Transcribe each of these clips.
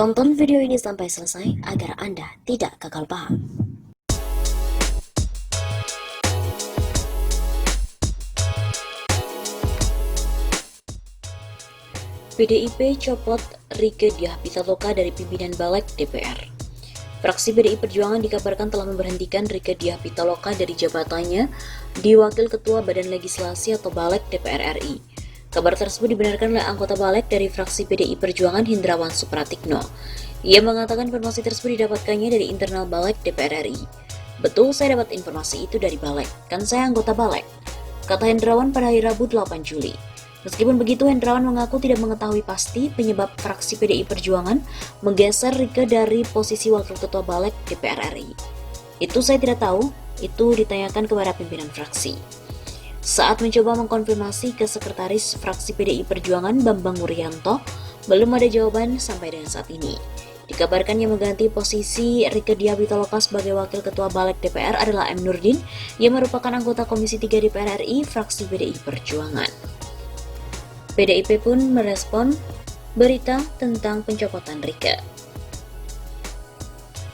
Tonton video ini sampai selesai agar Anda tidak gagal paham. PDIP copot Rieke Diah Pitaloka dari pimpinan Balik DPR. Fraksi PDI Perjuangan dikabarkan telah memberhentikan Rieke Diah Pitaloka dari jabatannya di Wakil Ketua Badan Legislasi atau Balik DPR RI. Kabar tersebut dibenarkan oleh anggota Balik dari fraksi PDI Perjuangan Hindrawan Supratikno. Ia mengatakan informasi tersebut didapatkannya dari internal Balik DPR RI. Betul, saya dapat informasi itu dari Balik, kan saya anggota Balik, kata Hendrawan pada hari Rabu 8 Juli. Meskipun begitu, Hendrawan mengaku tidak mengetahui pasti penyebab fraksi PDI Perjuangan menggeser Rieke dari posisi Wakil Ketua Balik DPR RI. Itu saya tidak tahu, itu ditanyakan kepada pimpinan fraksi. Saat mencoba mengkonfirmasi ke Sekretaris Fraksi PDI Perjuangan Bambang Wuryanto, belum ada jawaban sampai dengan saat ini. Dikabarkan yang mengganti posisi Rieke Diah Pitaloka sebagai Wakil Ketua Balik DPR adalah M. Nurdin, yang merupakan anggota Komisi 3 DPR RI fraksi PDI Perjuangan. PDIP pun merespon berita tentang pencopotan Rieke.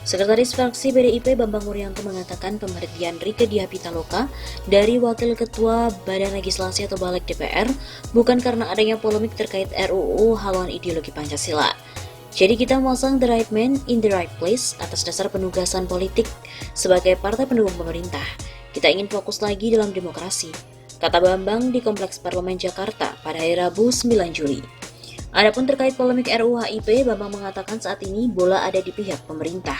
Sekretaris fraksi PDIP Bambang Wuryanto mengatakan pemberhentian Rieke Diah Pitaloka dari Wakil Ketua Badan Legislasi atau Balik DPR bukan karena adanya polemik terkait RUU haluan ideologi Pancasila. Jadi kita memasang the right man in the right place atas dasar penugasan politik sebagai partai pendukung pemerintah. Kita ingin fokus lagi dalam demokrasi, kata Bambang di Kompleks Parlemen Jakarta pada hari Rabu 9 Juli. Adapun terkait polemik RUU HIP, Bambang mengatakan saat ini bola ada di pihak pemerintah.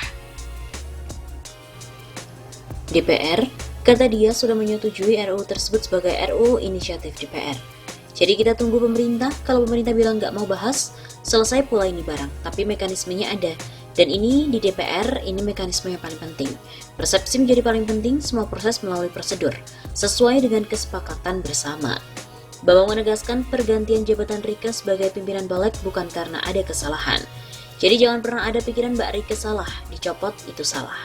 DPR, kata dia, sudah menyetujui RUU tersebut sebagai RUU inisiatif DPR. Jadi kita tunggu pemerintah, kalau pemerintah bilang nggak mau bahas, selesai pula ini barang, tapi mekanismenya ada. Dan ini di DPR, ini mekanisme yang paling penting. Persepsi menjadi paling penting, semua proses melalui prosedur, sesuai dengan kesepakatan bersama. Bambang menegaskan pergantian jabatan Rieke sebagai pimpinan Balik bukan karena ada kesalahan. Jadi jangan pernah ada pikiran Mbak Rieke salah, dicopot itu salah.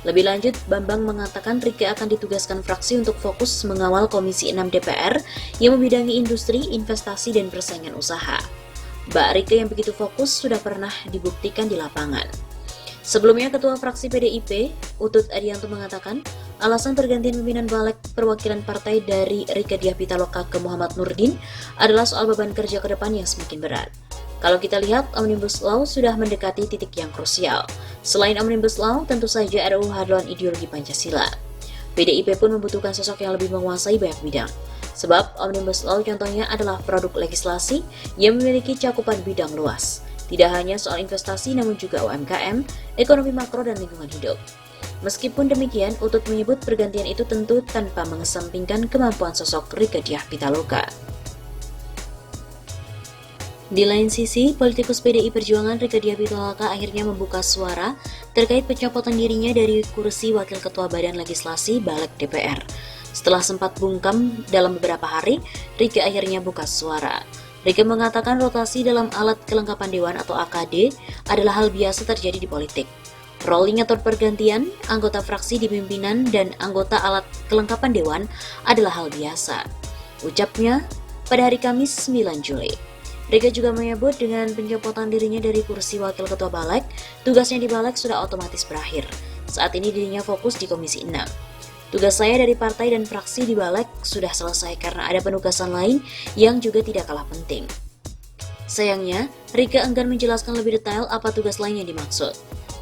Lebih lanjut, Bambang mengatakan Rieke akan ditugaskan fraksi untuk fokus mengawal Komisi 6 DPR yang membidangi industri, investasi, dan persaingan usaha. Mbak Rieke yang begitu fokus sudah pernah dibuktikan di lapangan. Sebelumnya, Ketua Fraksi PDIP, Utut Adianto mengatakan, alasan pergantian pimpinan Balik perwakilan partai dari Rieke Diah Pitaloka ke Muhammad Nurdin adalah soal beban kerja ke depan yang semakin berat. Kalau kita lihat, Omnibus Law sudah mendekati titik yang krusial. Selain Omnibus Law, tentu saja RUU haluan ideologi Pancasila. PDIP pun membutuhkan sosok yang lebih menguasai banyak bidang. Sebab Omnibus Law contohnya adalah produk legislasi yang memiliki cakupan bidang luas. Tidak hanya soal investasi namun juga UMKM, ekonomi makro, dan lingkungan hidup. Meskipun demikian, Utut menyebut pergantian itu tentu tanpa mengesampingkan kemampuan sosok Rieke Diah Pitaloka. Di lain sisi, politikus PDI Perjuangan Rieke Diah Pitaloka akhirnya membuka suara terkait pencopotan dirinya dari kursi Wakil Ketua Badan Legislasi Balik DPR. Setelah sempat bungkam dalam beberapa hari, Rieke akhirnya buka suara. Rieke mengatakan rotasi dalam alat kelengkapan Dewan atau AKD adalah hal biasa terjadi di politik. Rolling atau pergantian anggota fraksi di pimpinan dan anggota alat kelengkapan Dewan adalah hal biasa, ucapnya pada hari Kamis 9 Juli. Rieke juga menyebut dengan pencopotan dirinya dari kursi Wakil Ketua Balik, tugasnya di Balik sudah otomatis berakhir. Saat ini dirinya fokus di Komisi 6. Tugas saya dari partai dan fraksi di Balik sudah selesai karena ada penugasan lain yang juga tidak kalah penting. Sayangnya, Rieke enggan menjelaskan lebih detail apa tugas lain yang dimaksud.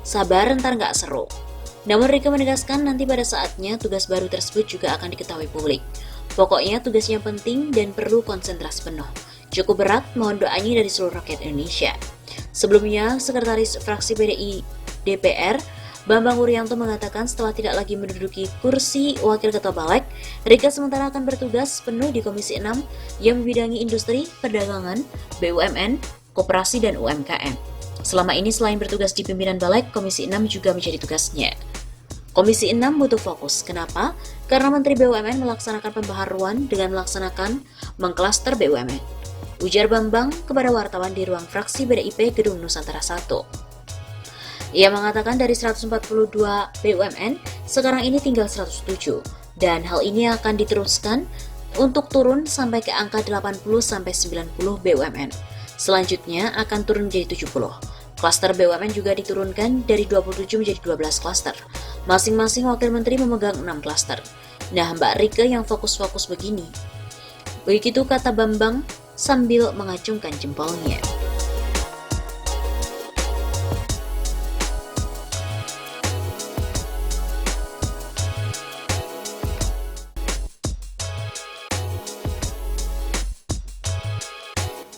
Sabar, ntar nggak seru. Namun Rieke menegaskan nanti pada saatnya tugas baru tersebut juga akan diketahui publik. Pokoknya tugasnya penting dan perlu konsentrasi penuh. Cukup berat, mohon doanya dari seluruh rakyat Indonesia. Sebelumnya, Sekretaris Fraksi PDI DPR, Bambang Wuryanto mengatakan setelah tidak lagi menduduki kursi Wakil Ketua Balik, Rieke sementara akan bertugas penuh di Komisi 6 yang membidangi industri, perdagangan, BUMN, koperasi, dan UMKM. Selama ini selain bertugas di pimpinan Balik, Komisi 6 juga menjadi tugasnya. Komisi 6 butuh fokus. Kenapa? Karena Menteri BUMN melaksanakan pembaharuan dengan melaksanakan mengklaster BUMN. Ujar Bambang kepada wartawan di ruang fraksi PDIP Gedung Nusantara 1. Ia mengatakan dari 142 BUMN, sekarang ini tinggal 107, dan hal ini akan diteruskan untuk turun sampai ke angka 80-90 BUMN. Selanjutnya akan turun menjadi 70. Klaster BUMN juga diturunkan dari 27 menjadi 12 klaster. Masing-masing wakil menteri memegang 6 klaster. Nah, Mbak Rike yang fokus-fokus begini. Begitu kata Bambang sambil mengacungkan jempolnya.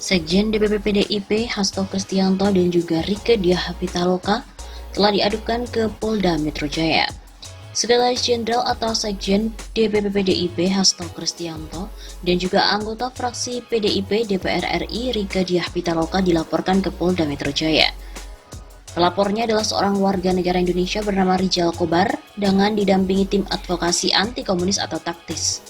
Sekjen DPP PDIP Hasto Kristianto dan juga Rieke Diah Pitaloka telah diadukan ke Polda Metro Jaya. Sekretaris Jenderal atau Sekjen DPP PDIP Hasto Kristianto dan juga anggota fraksi PDIP DPR RI Rieke Diah Pitaloka dilaporkan ke Polda Metro Jaya. Pelapornya adalah seorang warga negara Indonesia bernama Rijal Kobar dengan didampingi tim advokasi anti komunis atau taktis.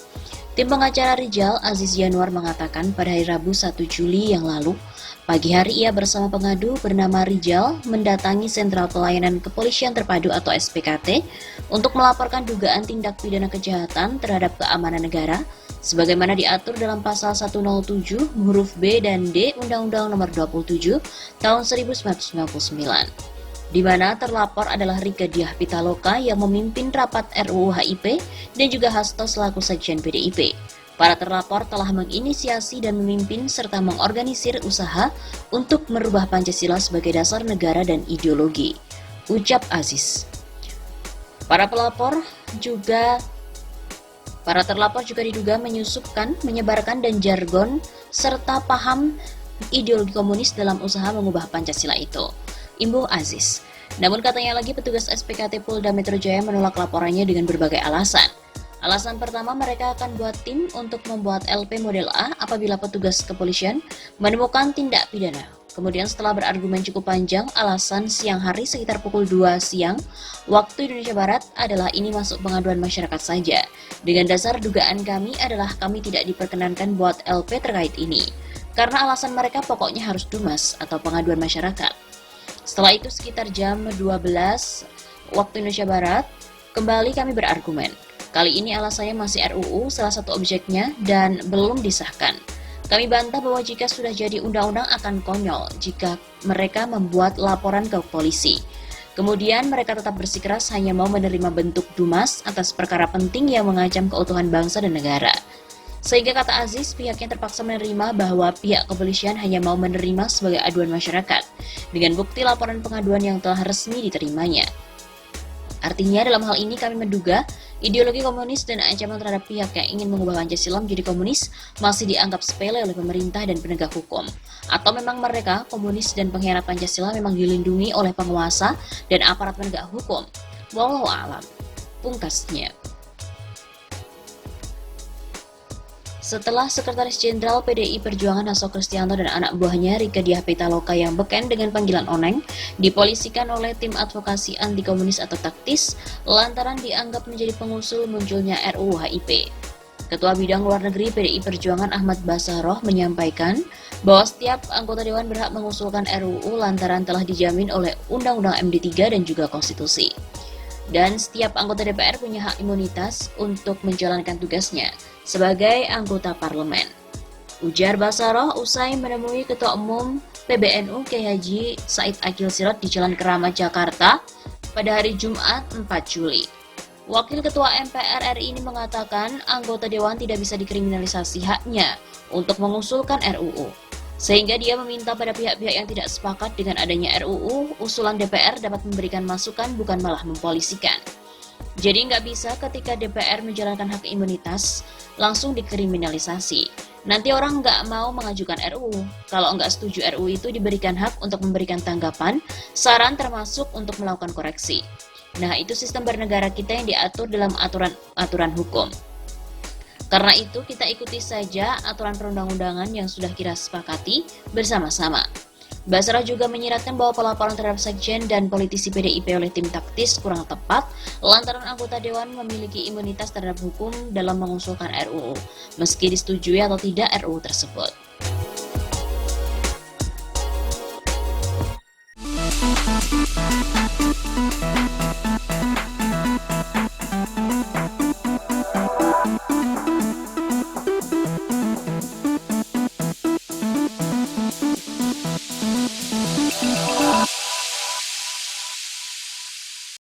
Tim pengacara Rijal, Aziz Yanuar, mengatakan pada hari Rabu 1 Juli yang lalu, pagi hari ia bersama pengadu bernama Rijal mendatangi Sentral Pelayanan Kepolisian Terpadu atau SPKT untuk melaporkan dugaan tindak pidana kejahatan terhadap keamanan negara sebagaimana diatur dalam pasal 107 huruf B dan D Undang-Undang Nomor 27 Tahun 1999. Di mana terlapor adalah Rieke Diah Pitaloka yang memimpin rapat RUU HIP dan juga Hasto selaku Sekjen PDIP. Para terlapor telah menginisiasi dan memimpin serta mengorganisir usaha untuk merubah Pancasila sebagai dasar negara dan ideologi, ucap Aziz. Para terlapor juga diduga menyusupkan, menyebarkan dan jargon serta paham ideologi komunis dalam usaha mengubah Pancasila itu, imbuh Aziz. Namun katanya lagi petugas SPKT Polda Metro Jaya menolak laporannya dengan berbagai alasan. Alasan pertama, mereka akan buat tim untuk membuat LP model A apabila petugas kepolisian menemukan tindak pidana. Kemudian setelah berargumen cukup panjang, alasan siang hari sekitar pukul 2 siang waktu Indonesia Barat adalah ini masuk pengaduan masyarakat saja. Dengan dasar dugaan kami adalah kami tidak diperkenankan buat LP terkait ini. Karena alasan mereka pokoknya harus dumas atau pengaduan masyarakat. Setelah itu sekitar jam 12 waktu Indonesia Barat, kembali kami berargumen. Kali ini alasannya masih RUU, salah satu objeknya, dan belum disahkan. Kami bantah bahwa jika sudah jadi undang-undang akan konyol jika mereka membuat laporan ke polisi. Kemudian mereka tetap bersikeras hanya mau menerima bentuk dumas atas perkara penting yang mengancam keutuhan bangsa dan negara. Sehingga kata Aziz, pihaknya terpaksa menerima bahwa pihak kepolisian hanya mau menerima sebagai aduan masyarakat dengan bukti laporan pengaduan yang telah resmi diterimanya. Artinya dalam hal ini kami menduga ideologi komunis dan ancaman terhadap pihak yang ingin mengubah Pancasila menjadi komunis masih dianggap sepele oleh pemerintah dan penegak hukum. Atau memang mereka, komunis dan pengkhianat Pancasila memang dilindungi oleh penguasa dan aparat penegak hukum. Wallahu a'lam, pungkasnya. Setelah Sekretaris Jenderal PDI Perjuangan Hasto Kristianto dan anak buahnya Rieke Diah Pitaloka yang beken dengan panggilan Oneng dipolisikan oleh tim advokasi anti komunis atau taktis lantaran dianggap menjadi pengusul munculnya RUU HIP. Ketua Bidang Luar Negeri PDI Perjuangan Ahmad Bassaroh menyampaikan bahwa setiap anggota dewan berhak mengusulkan RUU lantaran telah dijamin oleh Undang-Undang MD 3 dan juga Konstitusi. Dan setiap anggota DPR punya hak imunitas untuk menjalankan tugasnya sebagai anggota parlemen, ujar Bassaroh usai menemui Ketua Umum PBNU Kiai Haji Said Akil Sirot di Jalan Keramat, Jakarta pada hari Jumat 4 Juli. Wakil Ketua MPR RI ini mengatakan anggota Dewan tidak bisa dikriminalisasi haknya untuk mengusulkan RUU. Sehingga dia meminta pada pihak-pihak yang tidak sepakat dengan adanya RUU, usulan DPR dapat memberikan masukan bukan malah mempolisikan. Jadi nggak bisa ketika DPR menjalankan hak imunitas, langsung dikriminalisasi. Nanti orang nggak mau mengajukan RUU. Kalau nggak setuju RUU itu diberikan hak untuk memberikan tanggapan, saran termasuk untuk melakukan koreksi. Nah, itu sistem bernegara kita yang diatur dalam aturan hukum. Karena itu kita ikuti saja aturan perundang-undangan yang sudah kita sepakati bersama-sama. Bassaroh juga menyiratkan bahwa pelaporan terhadap sekjen dan politisi PDIP oleh tim taktis kurang tepat lantaran anggota dewan memiliki imunitas terhadap hukum dalam mengusulkan RUU, meski disetujui atau tidak RUU tersebut.